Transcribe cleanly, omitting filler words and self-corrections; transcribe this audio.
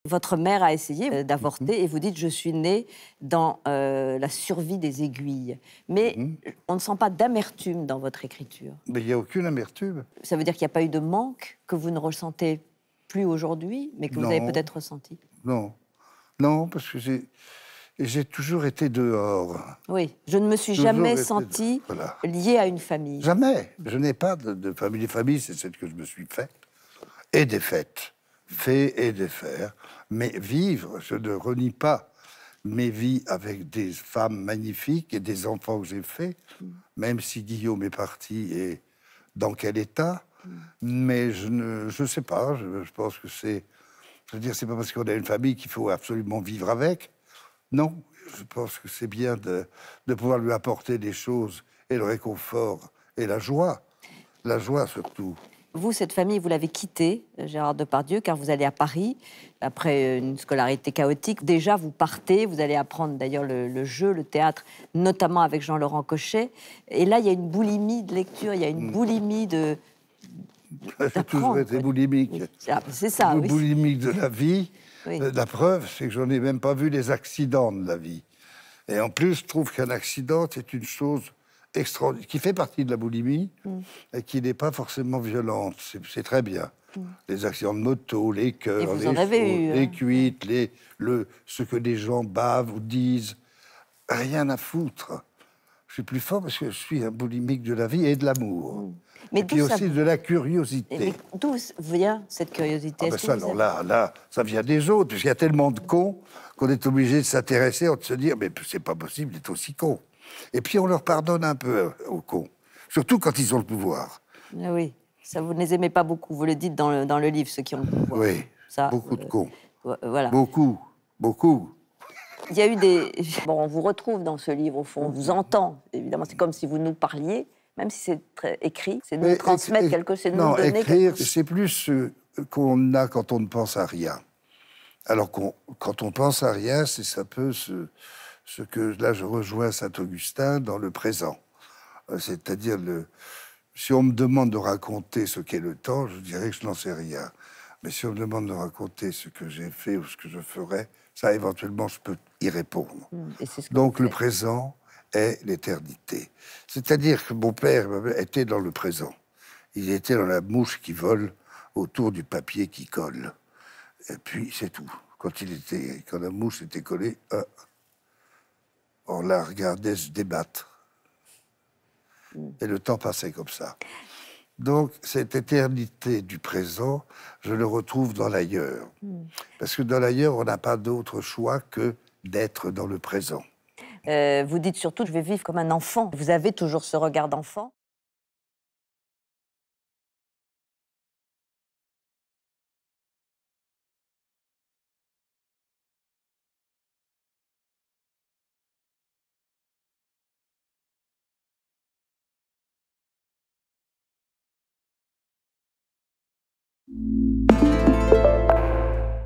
Votre mère a essayé d'avorter et vous dites « je suis née dans la survie des aiguilles ». Mais on ne sent pas d'amertume dans votre écriture. Mais il n'y a aucune amertume. Ça veut dire qu'il n'y a pas eu de manque que vous ne ressentez plus aujourd'hui, mais que vous avez peut-être ressenti? Non, non, parce que j'ai toujours été dehors. Oui, je ne me suis jamais sentie liée à une famille. Jamais. Je n'ai pas de famille. Les familles, c'est celle que je me suis faite et défaite. Fait et défaire. Mais vivre, je ne renie pas mes vies avec des femmes magnifiques et des enfants que j'ai faits, même si Guillaume est parti et dans quel état. Mais je sais pas, je pense que c'est... Je veux dire, c'est pas parce qu'on a une famille qu'il faut absolument vivre avec. Non, je pense que c'est bien de pouvoir lui apporter des choses et le réconfort et la joie surtout. Vous, cette famille, vous l'avez quittée, Gérard Depardieu, car vous allez à Paris, après une scolarité chaotique. Déjà, vous partez, vous allez apprendre d'ailleurs le jeu, le théâtre, notamment avec Jean-Laurent Cochet. Et là, il y a une boulimie de lecture, il y a une boulimie de... J'ai toujours été boulimique. C'est ça, oui. Boulimique de la vie. Oui. La preuve, c'est que je n'ai même pas vu les accidents de la vie. Et en plus, je trouve qu'un accident, c'est une chose extraordinaire, qui fait partie de la boulimie, et qui n'est pas forcément violente. C'est très bien. Les accidents de moto, les cœurs, les cuites, ce que les gens bavent ou disent. Rien à foutre. Je suis plus fort parce que je suis un boulimique de la vie et de l'amour. Et puis aussi de la curiosité. D'où vient cette curiosité? Ça, alors là, ça vient des autres, parce qu'il y a tellement de cons qu'on est obligé de s'intéresser, de se dire, mais c'est pas possible, il est aussi con. Et puis on leur pardonne un peu aux cons, surtout quand ils ont le pouvoir. Ah oui, ça vous ne les aimez pas beaucoup, vous le dites dans le livre, ceux qui ont le pouvoir. Oui, ça, beaucoup de cons. Voilà. Beaucoup, beaucoup. Il y a eu des... Bon, on vous retrouve dans ce livre, au fond, on vous entend, évidemment, c'est comme si vous nous parliez, même si c'est écrit, c'est nous transmettre quelque chose, c'est nous donner quelque chose. Non, écrire, c'est plus ce qu'on a quand on ne pense à rien. Alors quand on pense à rien, c'est un peu ce que, là, je rejoins Saint-Augustin dans le présent. C'est-à-dire, si on me demande de raconter ce qu'est le temps, je dirais que je n'en sais rien. Mais si on me demande de raconter ce que j'ai fait ou ce que je ferais, ça, éventuellement, je peux y répondre. Donc, le présent est l'éternité. C'est-à-dire que mon père était dans le présent. Il était dans la mouche qui vole autour du papier qui colle. Et puis, c'est tout. Quand la mouche était collée, on la regardait se débattre. Et le temps passait comme ça. Donc, cette éternité du présent, je le retrouve dans l'ailleurs. Parce que dans l'ailleurs, on n'a pas d'autre choix que d'être dans le présent. Vous dites surtout, je vais vivre comme un enfant. Vous avez toujours ce regard d'enfant?